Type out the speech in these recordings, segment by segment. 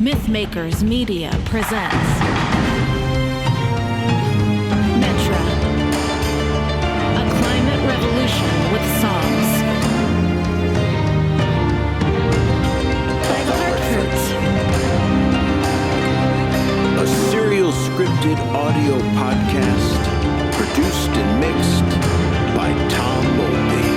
MythMakers Media presents Metra, a climate revolution with songs. By the Hartfords. A serial scripted audio podcast produced and mixed by Tom Mulvey.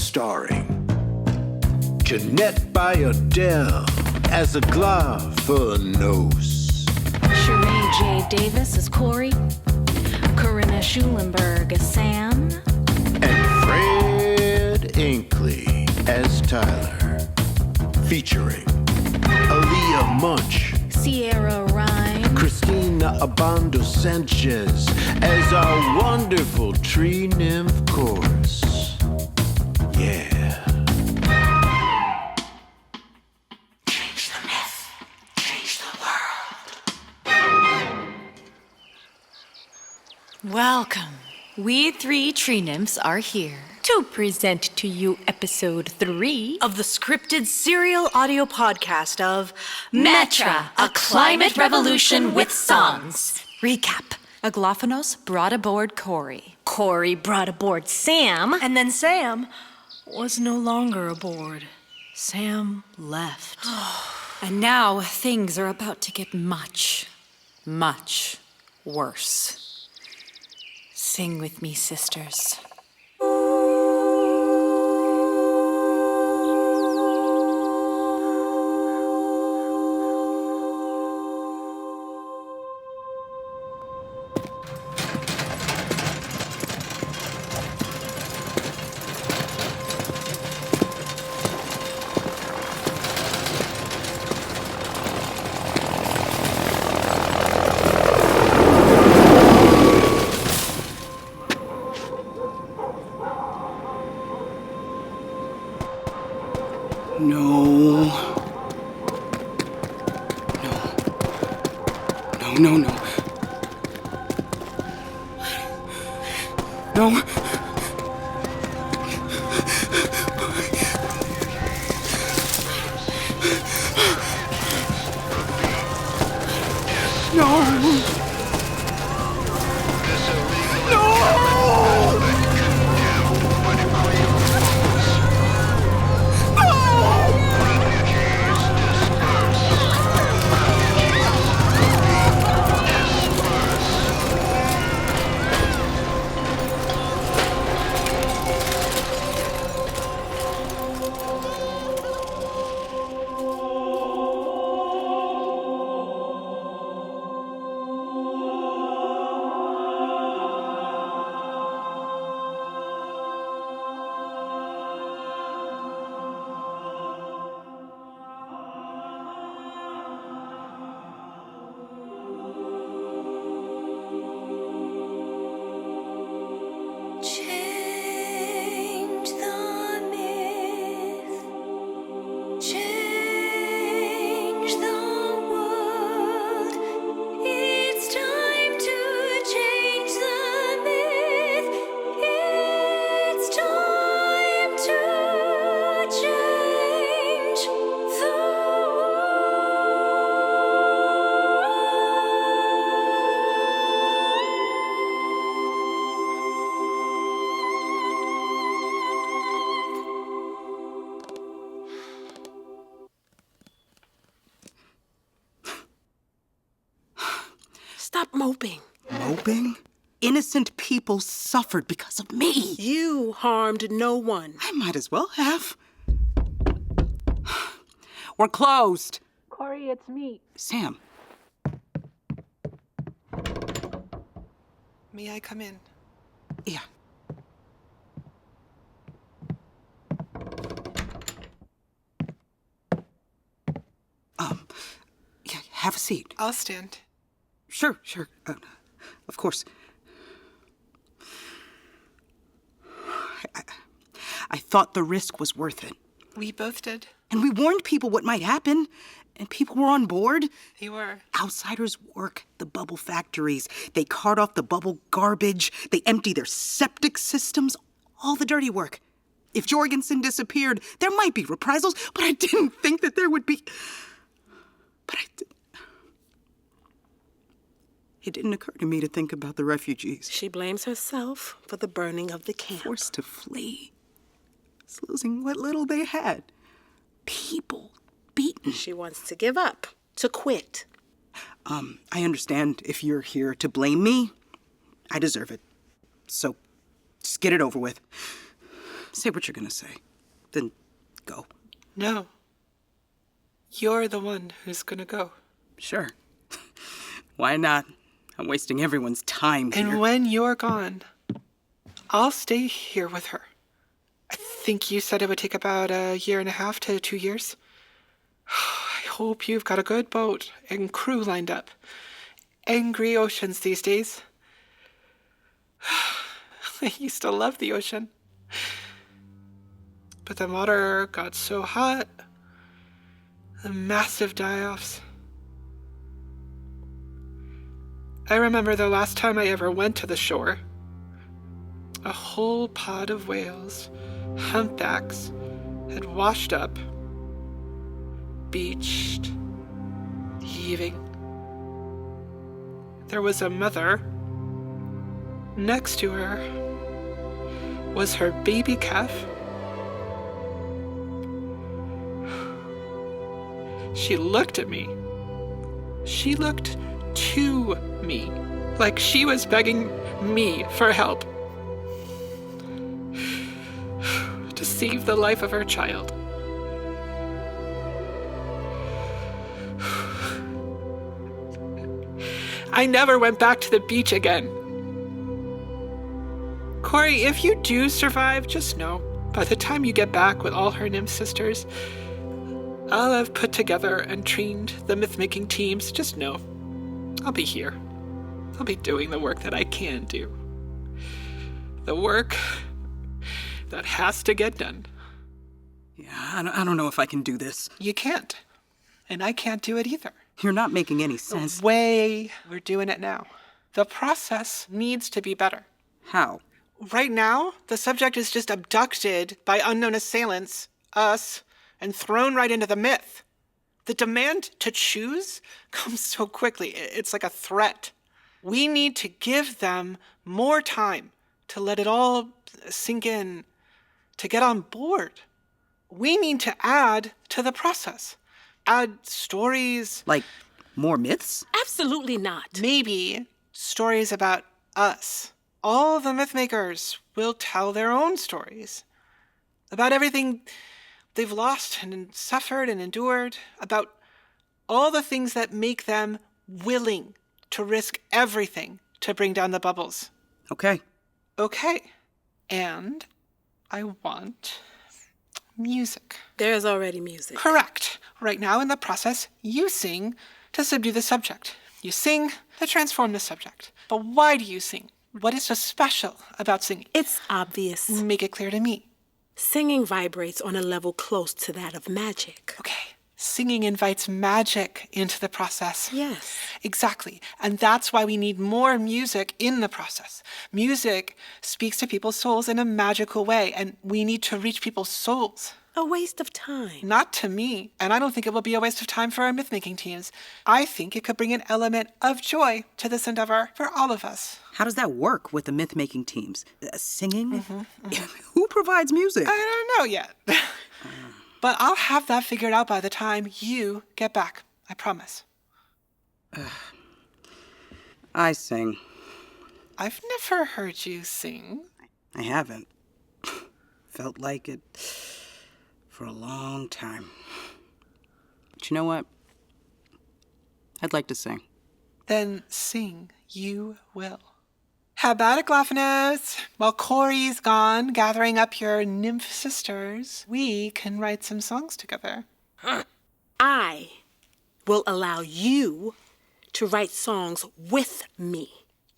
Starring Jeannette Bayardelle as a glove for a nose. Cherrye J. Davis as Cori. Corinna Schulenburg as Sam. And Fred Inkley as Tyler. Featuring Alia Munsch, Rein. Cristina Obando Sanchez as our wonderful tree nymph chorus. Yeah. Change the myth. Change the world. Welcome. We three tree nymphs are here to present to you episode 3 of the scripted serial audio podcast of Metra, a climate revolution with songs. Recap. Aglaophanos brought aboard Cori. Cori brought aboard Sam. And then Sam was no longer aboard. Sam left. And now things are about to get much, much worse. Sing with me, sisters. No. Stop moping. Moping? Innocent people suffered because of me. You harmed no one. I might as well have. We're closed. Cori, it's me. Sam. May I come in? Yeah. Yeah, have a seat. I'll stand. Sure. Of course. I thought the risk was worth it. We both did. And we warned people what might happen. And people were on board. They were. Outsiders work the bubble factories. They cart off the bubble garbage. They empty their septic systems. all the dirty work. If Jorgensen disappeared, there might be reprisals, but I didn't think that there would be... It didn't occur to me to think about the refugees. She blames herself for the burning of the camp. Forced to flee. It's losing what little they had. People beaten. She wants to give up, to quit. I understand if you're here to blame me. I deserve it. So, just get it over with. Say what you're gonna say. Then go. No. You're the one who's gonna go. Sure. Why not? I'm wasting everyone's time here. And when you're gone, I'll stay here with her. I think you said it would take about 1.5 to 2 years. I hope you've got a good boat and crew lined up. Angry oceans these days. I used to love the ocean. But the water got so hot. The massive die-offs. I remember the last time I ever went to the shore. A whole pod of whales, humpbacks, had washed up, beached, heaving. There was a mother. Next to her was her baby calf. She looked at me. She looked to me, like she was begging me for help to save the life of her child. I never went back to the beach again. Cori, if you do survive, just know, by the time you get back with all her nymph sisters, I'll have put together and trained the myth-making teams. Just know, I'll be here. I'll be doing the work that I can do. The work that has to get done. Yeah, I don't know if I can do this. You can't. And I can't do it either. You're not making any sense. The way we're doing it now. The process needs to be better. How? Right now, the subject is just abducted by unknown assailants, us, and thrown right into the myth. The demand to choose comes so quickly. It's like a threat. We need to give them more time to let it all sink in, to get on board. We need to add to the process. Add stories. Like more myths? Absolutely not. Maybe stories about us. All the MythMakers will tell their own stories. About everything they've lost and suffered and endured. About all the things that make them willing to risk everything to bring down the bubbles. Okay. Okay. And I want music. There's already music. Correct. Right now in the process, you sing to subdue the subject. You sing to transform the subject. But why do you sing? What is so special about singing? It's obvious. Make it clear to me. Singing vibrates on a level close to that of magic. Okay. Singing invites magic into the process. Yes. Exactly. And that's why we need more music in the process. Music speaks to people's souls in a magical way, and we need to reach people's souls. A waste of time. Not to me, and I don't think it will be a waste of time for our myth-making teams. I think it could bring an element of joy to this endeavor for all of us. How does that work with the myth-making teams? Singing? Who provides music? I don't know yet. But I'll have that figured out by the time you get back. I promise. I sing. I've never heard you sing. I haven't. Felt like it for a long time. But you know what? I'd like to sing. Then sing you will. How about it, Glophanos? While Cori's gone gathering up your nymph sisters, we can write some songs together. I will allow you to write songs with me.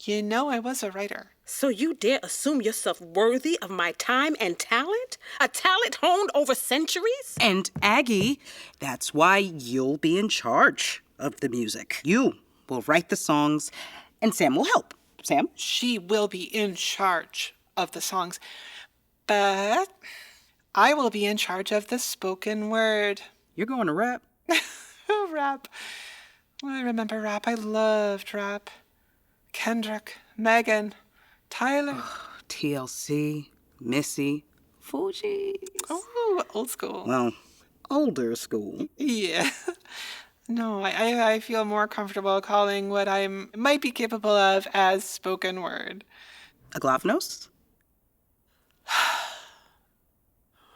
You know I was a writer. So you dare assume yourself worthy of my time and talent? A talent honed over centuries? And Aggie, that's why you'll be in charge of the music. You will write the songs, and Sam will help. Sam? She will be in charge of the songs. But I will be in charge of the spoken word. You're going to rap? Rap. I remember rap. I loved rap. Kendrick, Megan, Tyler. TLC, Missy, Fuji. Oh, old school. Well, older school. Yeah. No, I feel more comfortable calling what I might be capable of as spoken word. Aglavnos?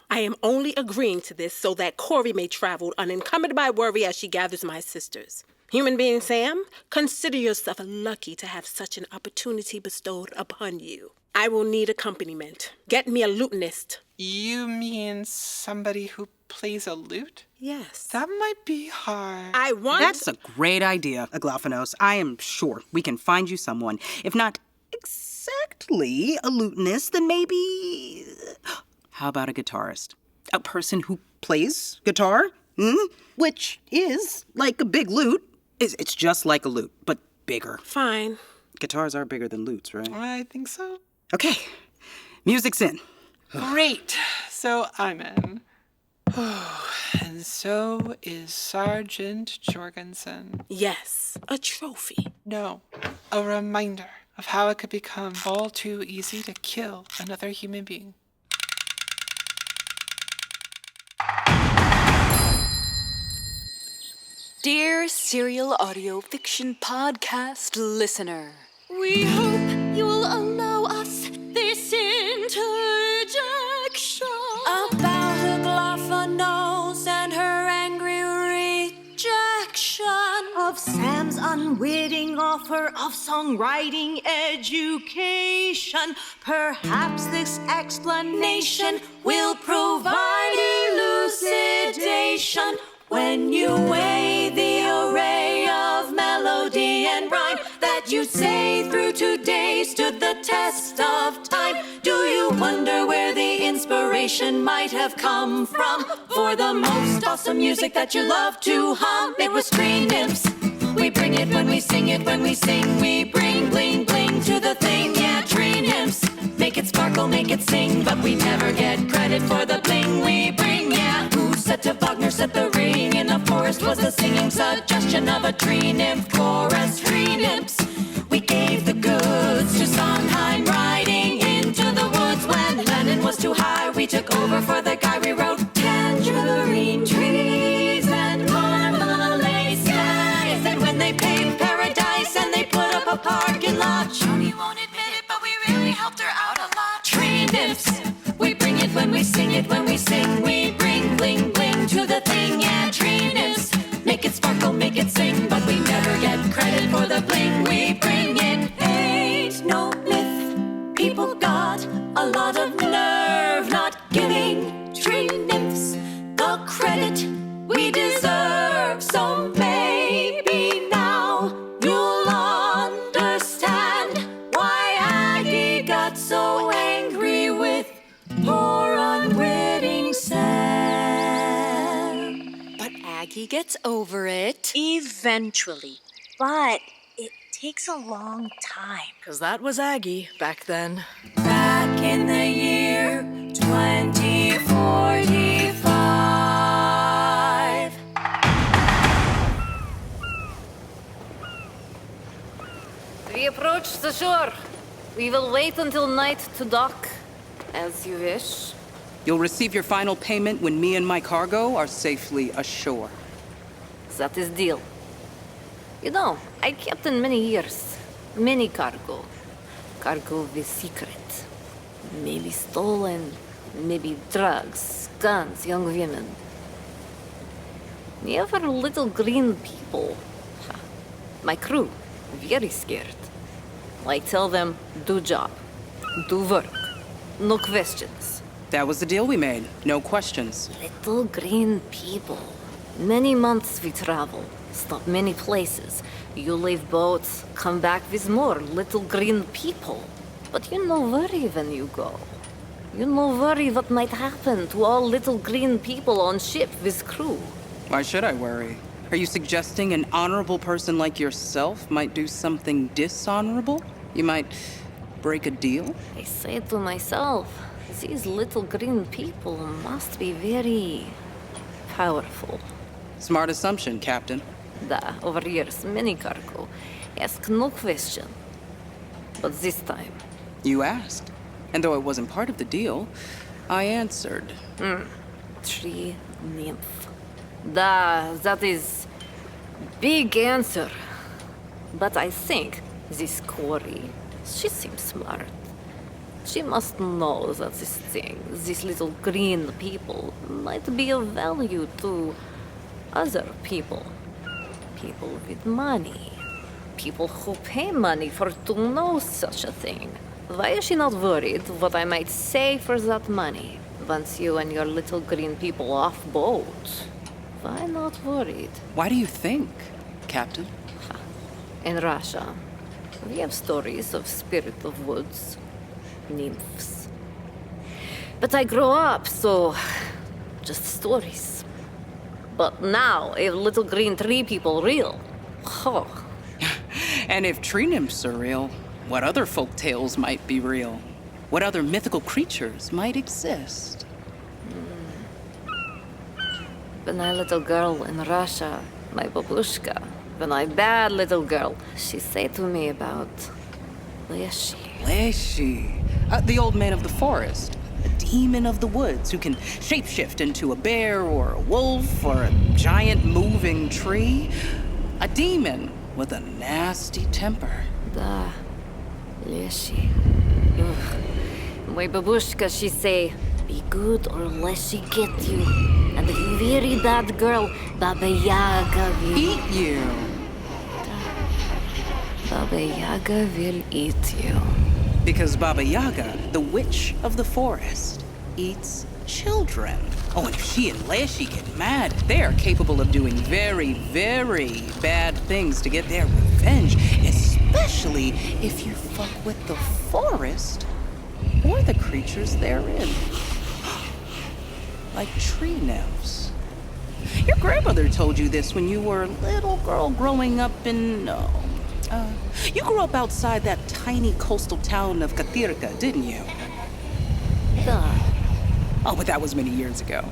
I am only agreeing to this so that Cori may travel unencumbered by worry as she gathers my sisters. Human being Sam, consider yourself lucky to have such an opportunity bestowed upon you. I will need accompaniment. Get me a lutenist. You mean somebody who plays a lute? Yes. That might be hard. I want... That's a great idea, Aglafanos. I am sure we can find you someone. If not exactly a lutenist, then maybe... How about a guitarist? A person who plays guitar? Which is like a big lute. It's just like a lute, but bigger. Fine. Guitars are bigger than lutes, right? I think so. Okay. Music's in. Great. So I'm in. And so is Sergeant Jorgensen. Yes, a trophy. No, a reminder of how it could become all too easy to kill another human being. Dear Serial Audio Fiction Podcast listener, we hope you will allow us this interjection about her Glophanos and her angry rejection of Sam's unwitting offer of songwriting education. Perhaps this explanation will provide elucidation when you weigh the array of melody and rhyme that you say through today stood the test of time. Do you wonder where the inspiration might have come from for the most awesome music that you love to hum? It was Tree Nymphs. We bring it when we sing it, when we sing we bring bling bling to the thing. Yeah, Tree Nymphs. Make it sparkle, make it sing, but we never get credit for the bling we bring. Yeah, who said to Wagner set the ring in the forest was the singing suggestion of a tree nymph chorus. Tree nymphs, we gave the goods to Sondheim riding into the woods when Lennon was too high. We took over for the guy we wrote tangerine trees and marmalade skies. And when they paved paradise and they put up a parking lot, Johnny won't admit it, but we really helped her out a lot. Tree nymphs, we bring it when we sing it, when we sing we bring bling bling to the thing. Yeah, tree nymphs, make it sparkle, make it sing, but we never get credit for the bling we bring. It ain't no myth, people got a lot of nerve not giving tree nymphs the credit we deserve. So maybe now you'll understand why Aggie got so angry with poor unwitting Sam. But Aggie gets over it. Eventually. But it takes a long time. 'Cause that was Aggie back then. Back in the year 2045. We approach the shore. We will wait until night to dock, as you wish. You'll receive your final payment when me and my cargo are safely ashore. That is deal. You know, I kept in many years, many cargo. Cargo with secret. Maybe stolen, maybe drugs, guns, young women. Never little green people. My crew, very scared. I tell them, do job, do work, no questions. That was the deal we made. No questions. Little green people. Many months we travel, stop many places. You leave boats, come back with more little green people. But you no worry when you go. You no worry what might happen to all little green people on ship with crew. Why should I worry? Are you suggesting an honorable person like yourself might do something dishonorable? You might break a deal? I say to myself, These little green people must be very powerful. Smart assumption, Captain. Da, over years, many cargo. Ask no question. But this time... You asked. And though it wasn't part of the deal, I answered. Tree nymph. Da, that is... big answer. But I think this Cori, she seems smart. She must know that this thing, these little green people, might be of value to other people. People with money. People who pay money for to know such a thing. Why is she not worried what I might say for that money? Once you and your little green people off boat, why not worried? Why do you think, Captain? In Russia, we have stories of spirit of woods, nymphs. But I grew up, so just stories. But now, if little green tree people real, oh. And if tree nymphs are real, what other folk tales might be real? What other mythical creatures might exist? When I little girl in Russia, my babushka, when I bad little girl, she say to me about Leshy. Leshy. The old man of the forest. A demon of the woods who can shapeshift into a bear or a wolf or a giant moving tree. A demon with a nasty temper. Da, Leshy. My babushka, she say, be good or Leshy get you. And if you very bad girl, Baba Yaga will... Eat you. Baba Yaga will eat you. Because Baba Yaga, the witch of the forest, eats children. Oh, and if she and Leshy get mad, they are capable of doing very, very bad things to get their revenge, especially if you fuck with the forest or the creatures therein. Like tree nymphs. Your grandmother told you this when you were a little girl growing up in... you grew up outside that tiny coastal town of Katirka, didn't you? Duh. Oh, but that was many years ago.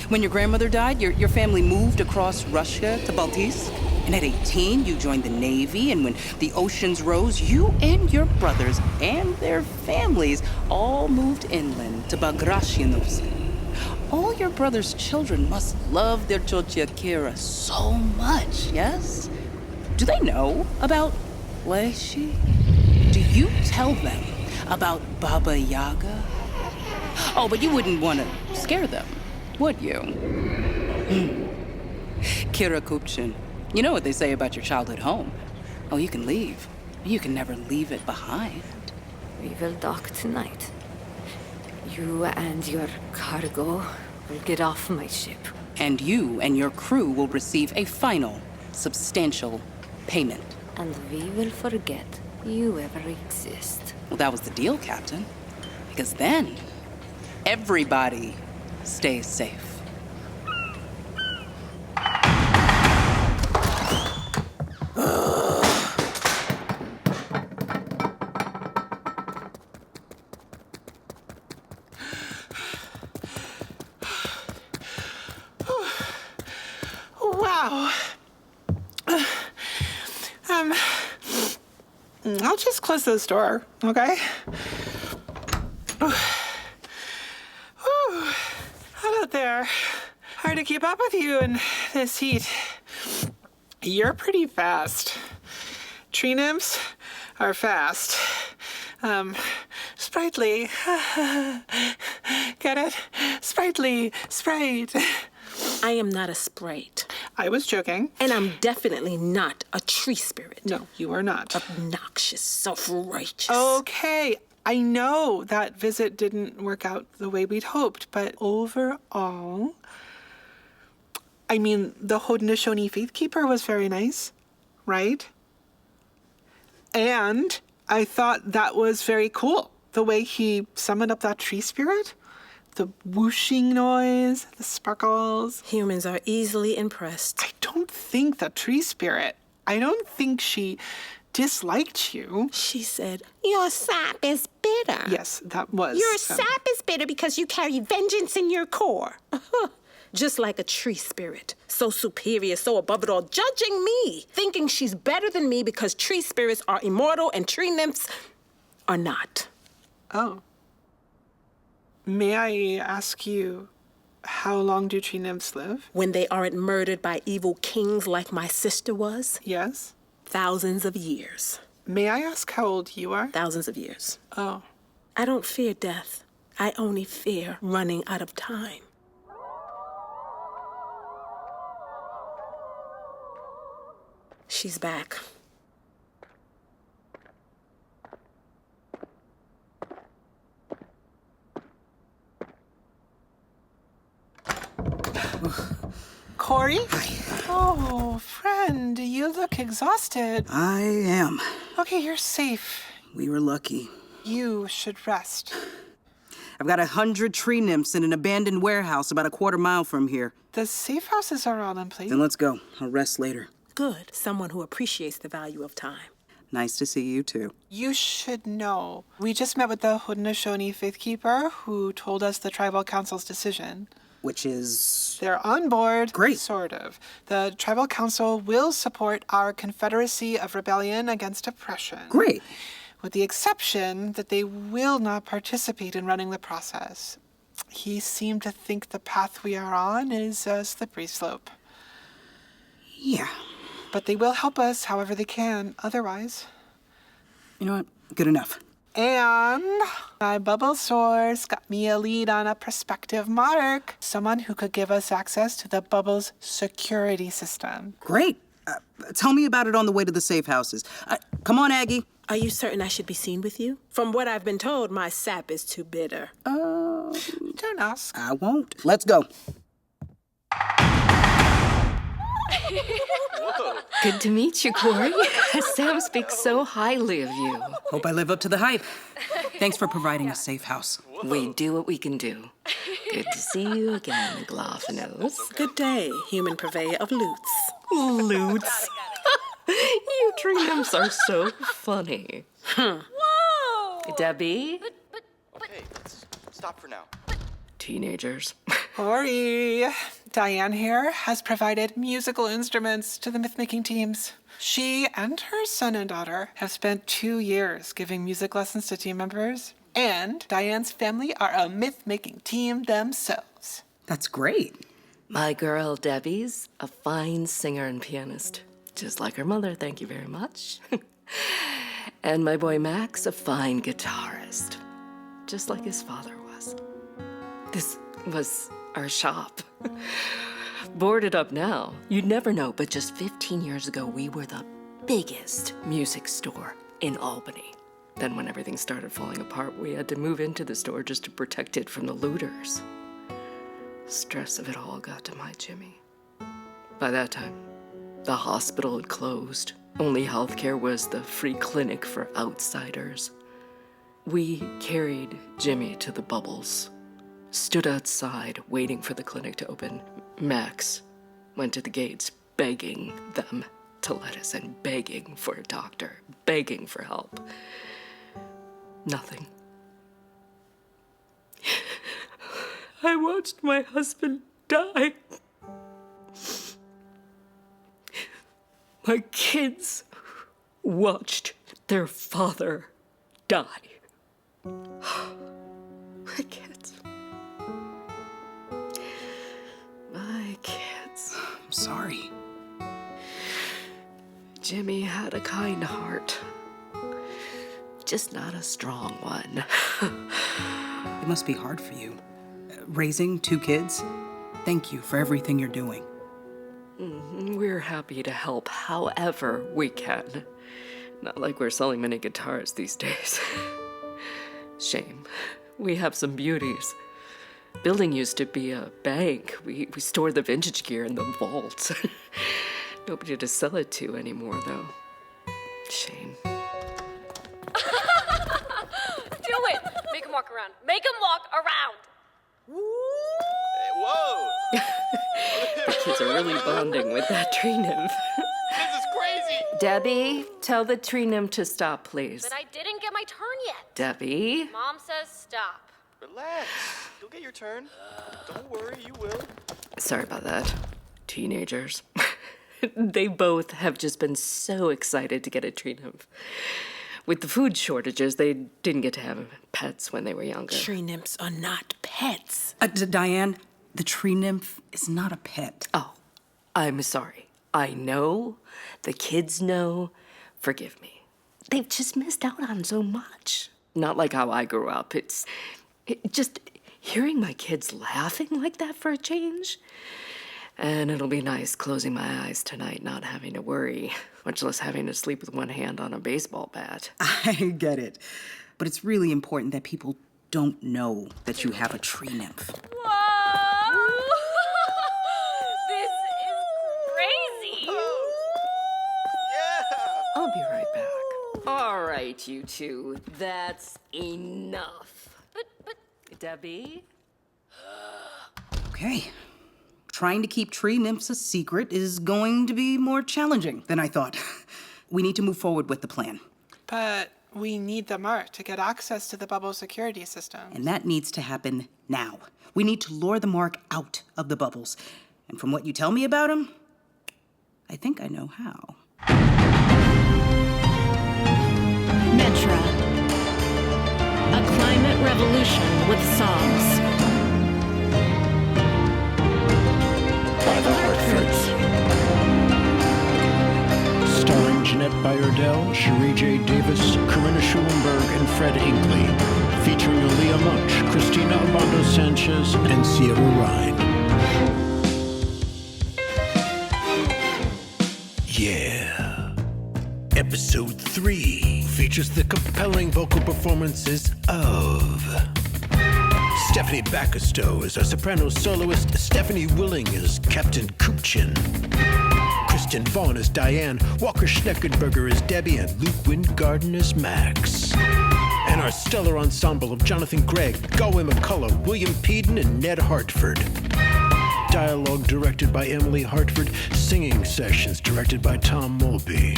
When your grandmother died, your family moved across Russia to Baltisk. And at 18, you joined the Navy. And when the oceans rose, you and your brothers and their families all moved inland to Bagratianos. All your brother's children must love their Totya Kira so much, yes? Do they know about Leshy? Do you tell them about Baba Yaga? Oh, but you wouldn't want to scare them, would you? Kira Kupchin, you know what they say about your childhood home. Oh, you can leave. You can never leave it behind. We will dock tonight. You and your cargo will get off my ship. And you and your crew will receive a final, substantial payment. And we will forget you ever exist. Well, that was the deal, Captain. Because then, everybody stays safe. Wow. I'll just close this door, okay? Hot out there. Hard to keep up with you in this heat. You're pretty fast. Tree nymphs are fast. Sprightly. Get it? Sprightly. Sprite. I am not a sprite. I was joking. And I'm definitely not a tree spirit. No, you are not. Obnoxious, self-righteous. Okay, I know that visit didn't work out the way we'd hoped, but overall, I mean, the Haudenosaunee Faithkeeper was very nice, right? And I thought that was very cool, the way he summoned up that tree spirit. The whooshing noise, the sparkles. Humans are easily impressed. I don't think the tree spirit, I don't think she disliked you. She said, your sap is bitter. Yes, that was... Your sap is bitter because you carry vengeance in your core. Just like a tree spirit. So superior, so above it all, judging me, thinking she's better than me because tree spirits are immortal and tree nymphs are not. Oh. May I ask you, how long do tree nymphs live? When they aren't murdered by evil kings like my sister was? Yes. Thousands of years. May I ask how old you are? Thousands of years. Oh. I don't fear death. I only fear running out of time. She's back. Cori? Oh, friend, you look exhausted. I am. Okay, you're safe. We were lucky. You should rest. I've got 100 tree nymphs in an abandoned warehouse about a quarter mile from here. The safe houses are all in place. Then let's go. I'll rest later. Good. Someone who appreciates the value of time. Nice to see you, too. You should know. We just met with the Haudenosaunee Faithkeeper, who told us the Tribal Council's decision. Which is... They're on board. Great. Sort of. The Tribal Council will support our Confederacy of Rebellion Against Oppression. Great. With the exception that they will not participate in running the process. He seemed to think the path we are on is a slippery slope. Yeah. But they will help us however they can, otherwise. You know what? Good enough. And my bubble source got me a lead on a prospective monarch, someone who could give us access to the bubble's security system. Great. Tell me about it on the way to the safe houses. Come on, Aggie. Are you certain I should be seen with you? From what I've been told, my sap is too bitter. Don't ask. I won't. Let's go. Good to meet you, Cori. Sam speaks so highly of you. Hope I live up to the hype. Thanks for providing a safe house. We do what we can do. Good to see you again, Glophinos. Good day, human purveyor of loots. Loots. You tree nymphs are so funny. Whoa! Debbie? Okay, let's stop for now. Teenagers. Cori, Diane here has provided musical instruments to the myth-making teams. She and her son and daughter have spent 2 years giving music lessons to team members, and Diane's family are a myth-making team themselves. That's great. My girl Debbie's a fine singer and pianist. Just like her mother, thank you very much. And my boy Max, a fine guitarist. Just like his father was. This was our shop. Boarded up now. You'd never know, but just 15 years ago, we were the biggest music store in Albany. Then when everything started falling apart, we had to move into the store just to protect it from the looters. Stress of it all got to my Jimmy. By that time, the hospital had closed. Only healthcare was the free clinic for outsiders. We carried Jimmy to the bubbles. Stood outside, waiting for the clinic to open. Max went to the gates, begging them to let us in, begging for a doctor, begging for help. Nothing. I watched my husband die. My kids watched their father die. My kids. My kids. I'm sorry. Jimmy had a kind heart. Just not a strong one. It must be hard for you. Raising 2 kids? Thank you for everything you're doing. We're happy to help however we can. Not like we're selling many guitars these days. Shame. We have some beauties. Building used to be a bank. We stored the vintage gear in the vault. Nobody to sell it to anymore, though. Shame. Do it! Make him walk around. Make him walk around! Hey, whoa! The kids are really bonding with that tree nymph. This is crazy! Debbie, tell the tree nymph to stop, please. But I didn't get my turn yet. Debbie? Mom says stop. Relax. You'll get your turn. Don't worry, you will. Sorry about that. Teenagers. They both have just been so excited to get a tree nymph. With the food shortages, they didn't get to have pets when they were younger. Tree nymphs are not pets. Diane, the tree nymph is not a pet. Oh, I'm sorry. I know. The kids know. Forgive me. They've just missed out on so much. Not like how I grew up. It's just hearing my kids laughing like that for a change. And it'll be nice closing my eyes tonight, not having to worry, much less having to sleep with one hand on a baseball bat. I get it. But it's really important that people don't know that you have a tree nymph. Whoa! This is crazy. I'll be right back. All right, you two. That's enough. But... Debbie? Okay. Trying to keep tree nymphs a secret is going to be more challenging than I thought. We need to move forward with the plan. But we need the mark to get access to the bubble security system. And that needs to happen now. We need to lure the mark out of the bubbles. And from what you tell me about him, I think I know how. Metra. A climate revolution with songs. By the Hartfords. Starring Jeannette, Bayardelle, Cherrye Davis, Corinna Schulenburg, and Fred Inkley. Featuring Alia, Munsch, Cristina, Obando, Sanchez, and Rein. Yeah. Episode 3 features the compelling vocal performances of Stephanie Bacastow as our soprano soloist, Stephanie Willing as Captain Kuchin, Kristen Vaughan as Diane, Walker Schneckenberger as Debbie, and Luke Wyngarden as Max. And our stellar ensemble of Jonathan Gregg, Galway McCullough, William Peden, and Ned Hartford. Dialogue directed by Emily Hartford, singing sessions directed by Tom Mulby.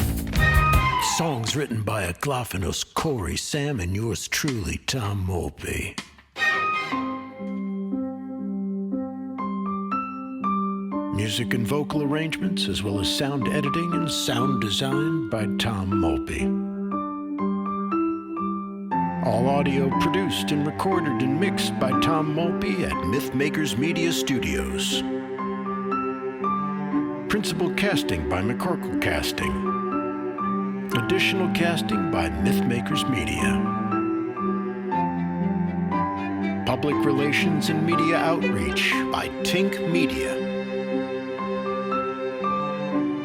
Songs written by Aglaophanos, Cori, Sam, and yours truly, Tom Mulby. Music and vocal arrangements, as well as sound editing and sound design by Tom Mulby. All audio produced and recorded and mixed by Tom Mulby at MythMakers Media Studios. Principal casting by McCorkle Casting. Additional casting by MythMakers Media. Public Relations and Media Outreach by Tink Media.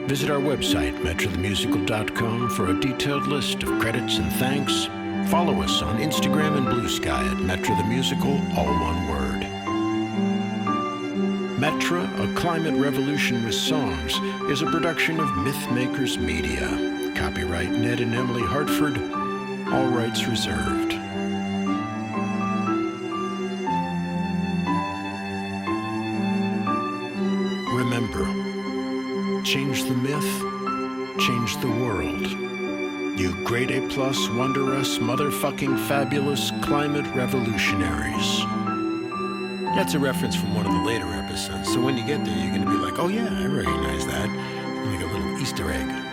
Visit our website, metrathemusical.com, for a detailed list of credits and thanks. Follow us on Instagram and Blue Sky at Metra the Musical, all one word. Metra, a climate revolution with songs, is a production of MythMakers Media. Copyright Ned and Emily Hartford, all rights reserved. Remember, change the myth, change the world. You grade A+, wonder us, motherfucking fabulous climate revolutionaries. That's a reference from one of the later episodes, so when you get there, you're gonna be like, oh yeah, I recognize that. Like a little Easter egg.